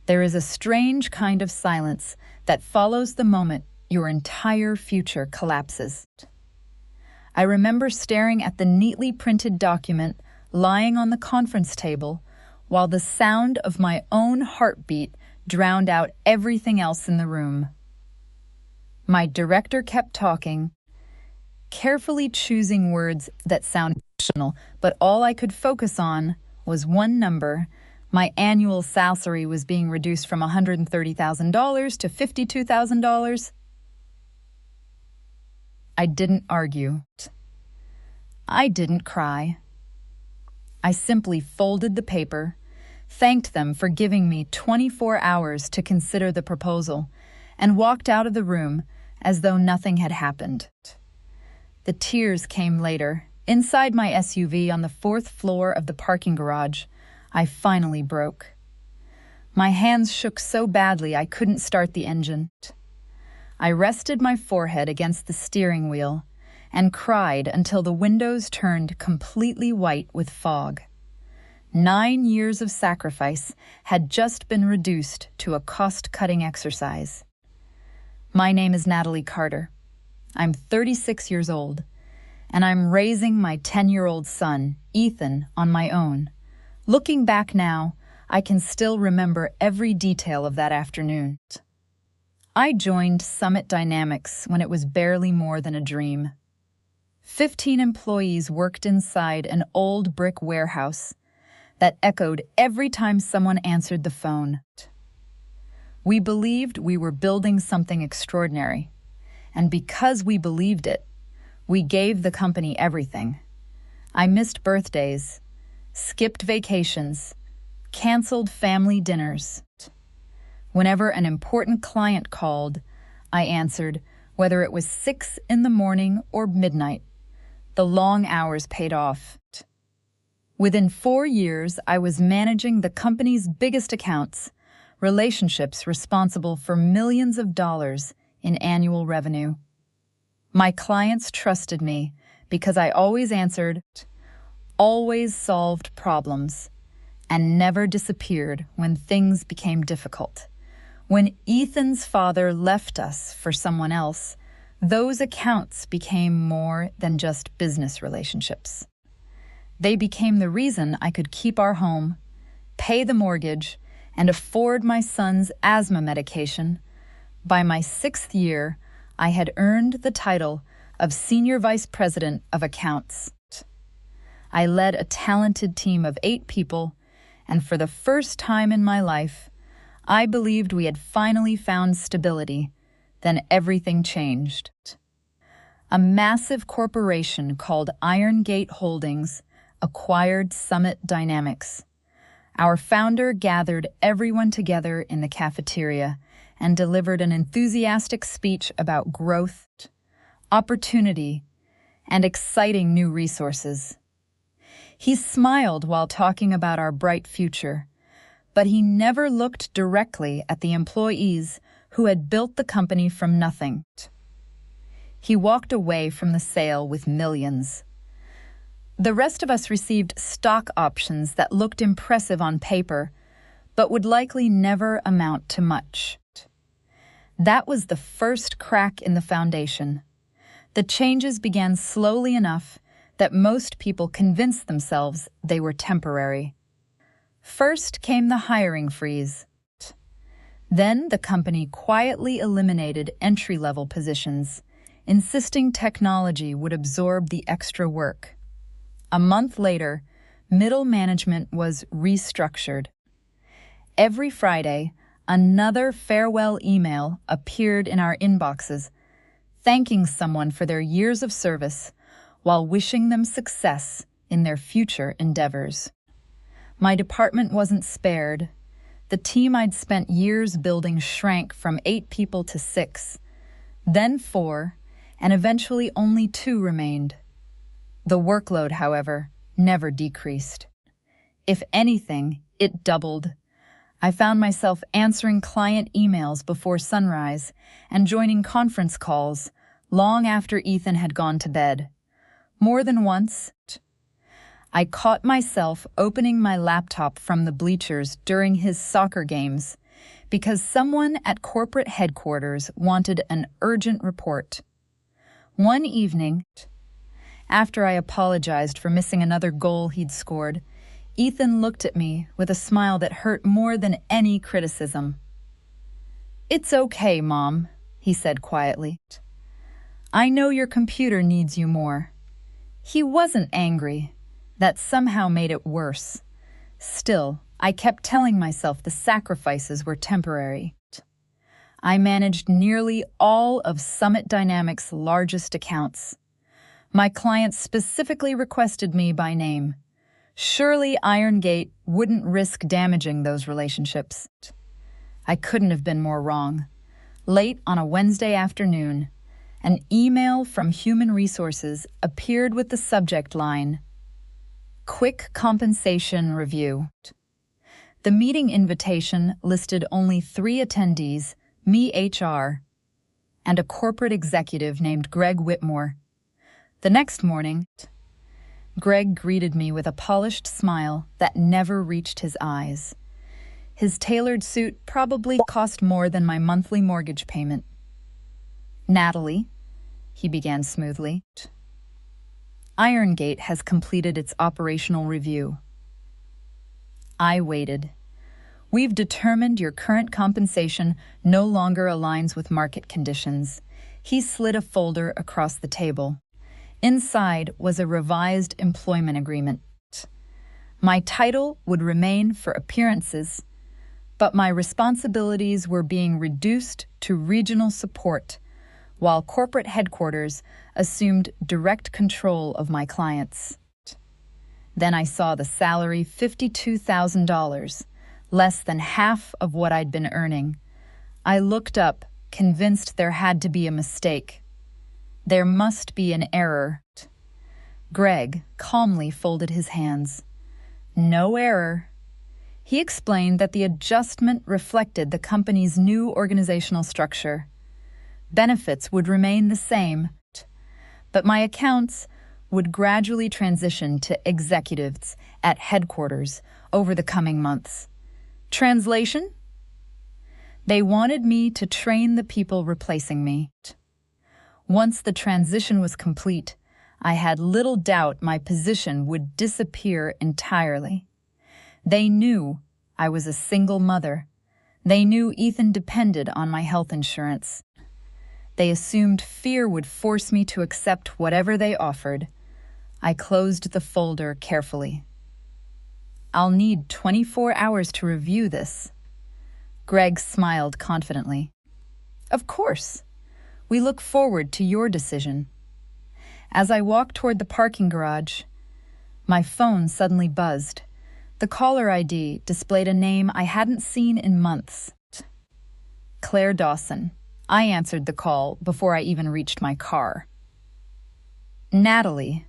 There is a strange kind of silence that follows the moment your entire future collapses. I remember staring at the neatly printed document lying on the conference table while the sound of my own heartbeat drowned out everything else in the room. My director kept talking, carefully choosing words that sound professional, but all I could focus on was one number. My annual salary was being reduced from $130,000 to $52,000. I didn't argue. I didn't cry. I simply folded the paper, thanked them for giving me 24 hours to consider the proposal, and walked out of the room as though nothing had happened. The tears came later. Inside my SUV on the 4th floor of the parking garage, I finally broke. My hands shook so badly I couldn't start the engine. I rested my forehead against the steering wheel and cried until the windows turned completely white with fog. 9 years of sacrifice had just been reduced to a cost-cutting exercise. My name is Natalie Carter. I'm 36 years old, and I'm raising my 10-year-old son, Ethan, on my own. Looking back now, I can still remember every detail of that afternoon. I joined Summit Dynamics when it was barely more than a dream. 15 employees worked inside an old brick warehouse that echoed every time someone answered the phone. We believed we were building something extraordinary, and because we believed it, we gave the company everything. I missed birthdays, skipped vacations, canceled family dinners. Whenever an important client called, I answered, whether it was 6 in the morning or midnight. The long hours paid off. Within 4 years, I was managing the company's biggest accounts, relationships responsible for millions of dollars in annual revenue. My clients trusted me because I always answered, always solved problems, and never disappeared when things became difficult. When Ethan's father left us for someone else, those accounts became more than just business relationships. They became the reason I could keep our home, pay the mortgage, and afford my son's asthma medication. By my 6th year, I had earned the title of Senior Vice President of Accounts. I led a talented team of 8 people, and for the first time in my life, I believed we had finally found stability. Then everything changed. A massive corporation called Iron Gate Holdings acquired Summit Dynamics. Our founder gathered everyone together in the cafeteria and delivered an enthusiastic speech about growth, opportunity, and exciting new resources. He smiled while talking about our bright future, but he never looked directly at the employees who had built the company from nothing. He walked away from the sale with millions. The rest of us received stock options that looked impressive on paper, but would likely never amount to much. That was the first crack in the foundation. The changes began slowly enough that most people convinced themselves they were temporary. First came the hiring freeze. Then the company quietly eliminated entry-level positions, insisting technology would absorb the extra work. A month later, middle management was restructured. Every Friday, another farewell email appeared in our inboxes, thanking someone for their years of service while wishing them success in their future endeavors. My department wasn't spared. The team I'd spent years building shrank from 8 people to 6, then 4, and eventually only 2 remained. The workload, however, never decreased. If anything, it doubled. I found myself answering client emails before sunrise and joining conference calls long after Ethan had gone to bed. More than once, I caught myself opening my laptop from the bleachers during his soccer games because someone at corporate headquarters wanted an urgent report. One evening, after I apologized for missing another goal he'd scored, Ethan looked at me with a smile that hurt more than any criticism. "It's okay, Mom," he said quietly. "I know your computer needs you more." He wasn't angry. That somehow made it worse. Still, I kept telling myself the sacrifices were temporary. I managed nearly all of Summit Dynamics' largest accounts. My clients specifically requested me by name. Surely IronGate wouldn't risk damaging those relationships. I couldn't have been more wrong. Late on a Wednesday afternoon, an email from Human Resources appeared with the subject line, "Quick Compensation Review." The meeting invitation listed only 3 attendees, me HR, and a corporate executive named Greg Whitmore. The next morning, Greg greeted me with a polished smile that never reached his eyes. His tailored suit probably cost more than my monthly mortgage payment. "Natalie," he began smoothly, "IronGate has completed its operational review." I waited. "We've determined your current compensation no longer aligns with market conditions." He slid a folder across the table. Inside was a revised employment agreement. My title would remain for appearances, but my responsibilities were being reduced to regional support, while corporate headquarters assumed direct control of my clients. Then I saw the salary, $52,000, less than half of what I'd been earning. I looked up, convinced there had to be a mistake. There must be an error. Greg calmly folded his hands. "No error." He explained that the adjustment reflected the company's new organizational structure. Benefits would remain the same, but my accounts would gradually transition to executives at headquarters over the coming months. Translation? They wanted me to train the people replacing me. Once the transition was complete, I had little doubt my position would disappear entirely. They knew I was a single mother. They knew Ethan depended on my health insurance. They assumed fear would force me to accept whatever they offered. I closed the folder carefully. "I'll need 24 hours to review this." Greg smiled confidently. "Of course. We look forward to your decision." As I walked toward the parking garage, my phone suddenly buzzed. The caller ID displayed a name I hadn't seen in months. Claire Dawson. I answered the call before I even reached my car. "Natalie,"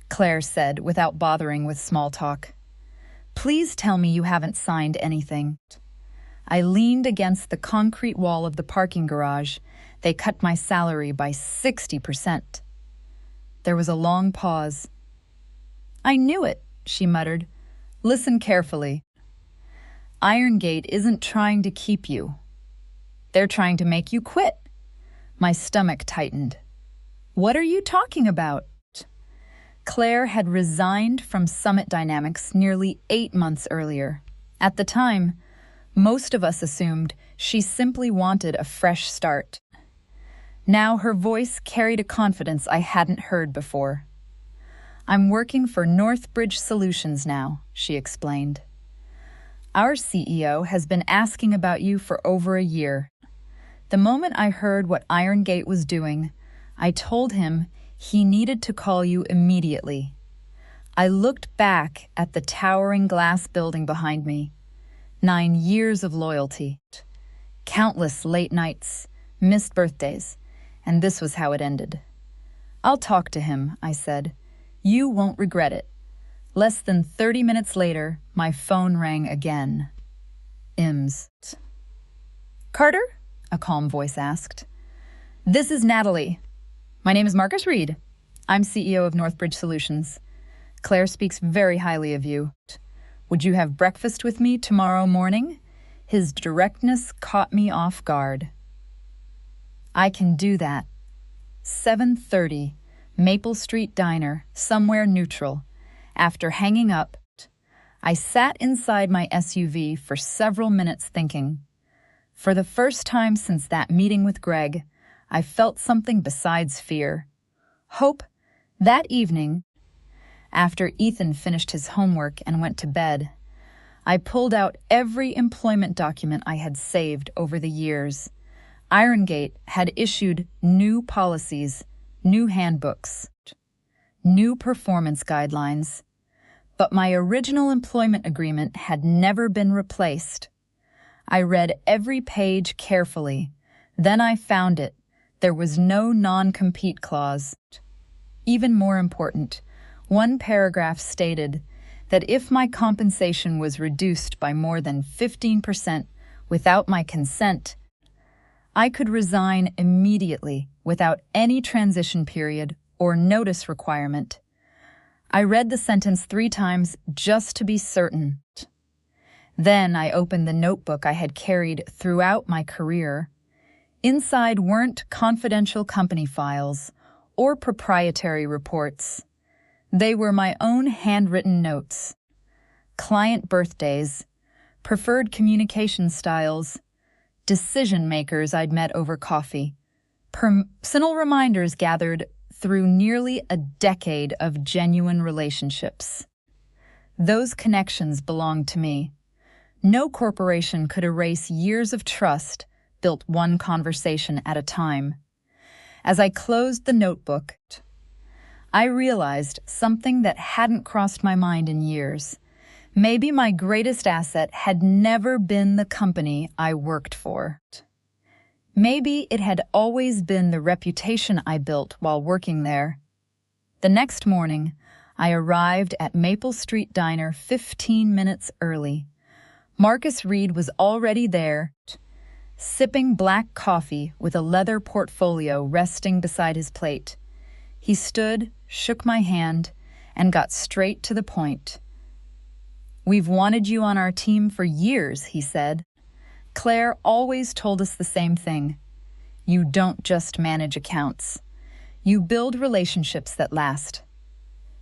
Claire said without bothering with small talk, "please tell me you haven't signed anything." I leaned against the concrete wall of the parking garage. They cut my salary by 60%. There was a long pause. "I knew it," she muttered. "Listen carefully. IronGate isn't trying to keep you. They're trying to make you quit." My stomach tightened. "What are you talking about?" Claire had resigned from Summit Dynamics nearly 8 months earlier. At the time, most of us assumed she simply wanted a fresh start. Now her voice carried a confidence I hadn't heard before. "I'm working for Northbridge Solutions now," she explained. "Our CEO has been asking about you for over a year. The moment I heard what IronGate was doing, I told him he needed to call you immediately." I looked back at the towering glass building behind me. 9 years of loyalty, countless late nights, missed birthdays, and this was how it ended. "I'll talk to him," I said. "You won't regret it." Less than 30 minutes later, my phone rang again. IMS. "Carter?" a calm voice asked. "This is Natalie. My name is Marcus Reed. I'm CEO of Northbridge Solutions. Claire speaks very highly of you. Would you have breakfast with me tomorrow morning?" His directness caught me off guard. "I can do that. 7:30, Maple Street Diner, somewhere neutral." After hanging up, I sat inside my SUV for several minutes thinking. For the first time since that meeting with Greg, I felt something besides fear. Hope. That evening, after Ethan finished his homework and went to bed, I pulled out every employment document I had saved over the years. IronGate had issued new policies, new handbooks, new performance guidelines, but my original employment agreement had never been replaced. I read every page carefully. Then I found it. There was no non-compete clause. Even more important, one paragraph stated that if my compensation was reduced by more than 15% without my consent, I could resign immediately without any transition period or notice requirement. I read the sentence 3 times just to be certain. Then I opened the notebook I had carried throughout my career. Inside weren't confidential company files or proprietary reports. They were my own handwritten notes, client birthdays, preferred communication styles, decision makers I'd met over coffee, personal reminders gathered through nearly a decade of genuine relationships. Those connections belonged to me. No corporation could erase years of trust built one conversation at a time. As I closed the notebook, I realized something that hadn't crossed my mind in years. Maybe my greatest asset had never been the company I worked for. Maybe it had always been the reputation I built while working there. The next morning, I arrived at Maple Street Diner 15 minutes early. Marcus Reed was already there, sipping black coffee with a leather portfolio resting beside his plate. He stood, shook my hand, and got straight to the point. "We've wanted you on our team for years," he said. "Claire always told us the same thing. You don't just manage accounts. You build relationships that last."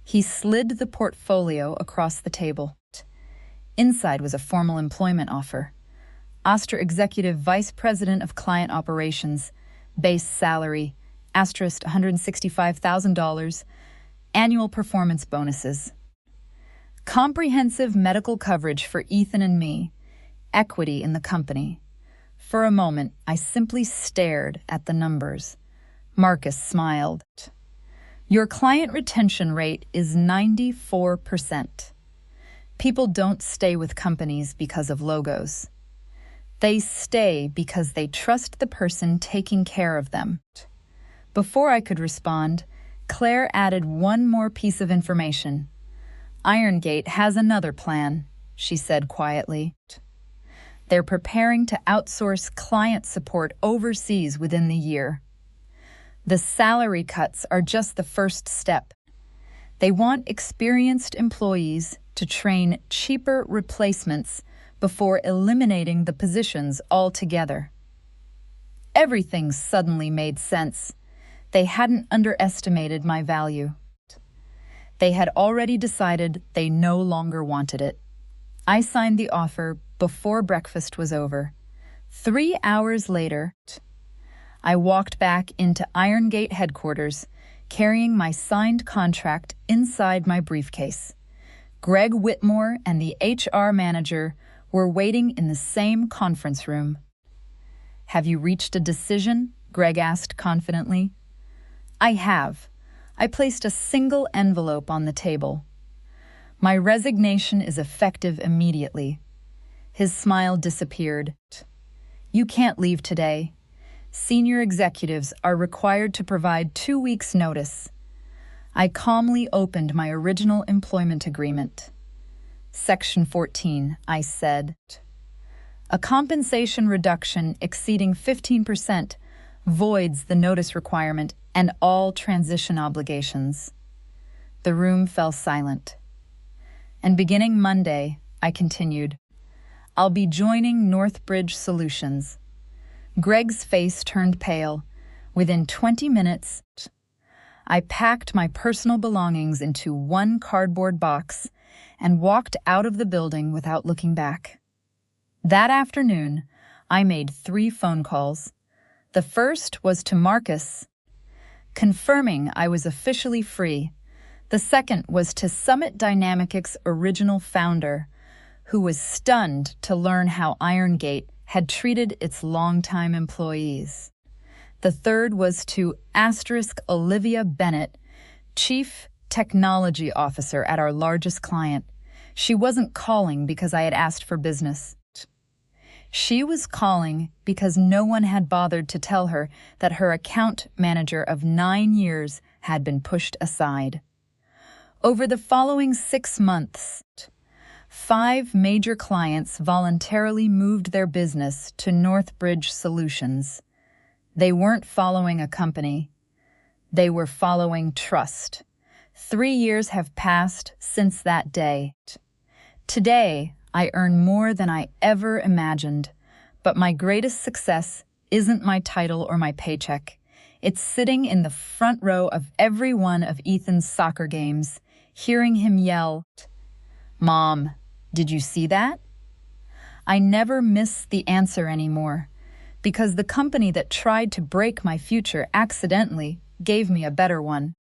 He slid the portfolio across the table. Inside was a formal employment offer. Astra Executive Vice President of Client Operations, base salary, $165,000, annual performance bonuses. Comprehensive medical coverage for Ethan and me, equity in the company. For a moment, I simply stared at the numbers. Marcus smiled. "Your client retention rate is 94%. People don't stay with companies because of logos. They stay because they trust the person taking care of them." Before I could respond, Claire added one more piece of information. "IronGate has another plan," she said quietly. "They're preparing to outsource client support overseas within the year. The salary cuts are just the first step. They want experienced employees to train cheaper replacements before eliminating the positions altogether." Everything suddenly made sense. They hadn't underestimated my value. They had already decided they no longer wanted it. I signed the offer before breakfast was over. 3 hours later, I walked back into IronGate headquarters, carrying my signed contract inside my briefcase. Greg Whitmore and the HR manager were waiting in the same conference room. "Have you reached a decision?" Greg asked confidently. "I have." I placed a single envelope on the table. "My resignation is effective immediately." His smile disappeared. "You can't leave today. Senior executives are required to provide 2 weeks' notice." I calmly opened my original employment agreement. "Section 14, I said. A compensation reduction exceeding 15% voids the notice requirement and all transition obligations." The room fell silent. "And beginning Monday," I continued, I'll be joining Northbridge Solutions. Greg's face turned pale. Within 20 minutes, I packed my personal belongings into one cardboard box and walked out of the building without looking back. That afternoon, I made 3 phone calls. The first was to Marcus, confirming I was officially free. The second was to Summit Dynamics' original founder, who was stunned to learn how IronGate had treated its longtime employees. The third was to Olivia Bennett, Chief Technology Officer at our largest client. She wasn't calling because I had asked for business. She was calling because no one had bothered to tell her that her account manager of 9 years had been pushed aside. Over the following 6 months, 5 major clients voluntarily moved their business to Northbridge Solutions. They weren't following a company. They were following trust. 3 years have passed since that day. Today, I earn more than I ever imagined, but my greatest success isn't my title or my paycheck. It's sitting in the front row of every one of Ethan's soccer games, hearing him yell, "Mom, did you see that?" I never miss the answer anymore, because the company that tried to break my future accidentally gave me a better one.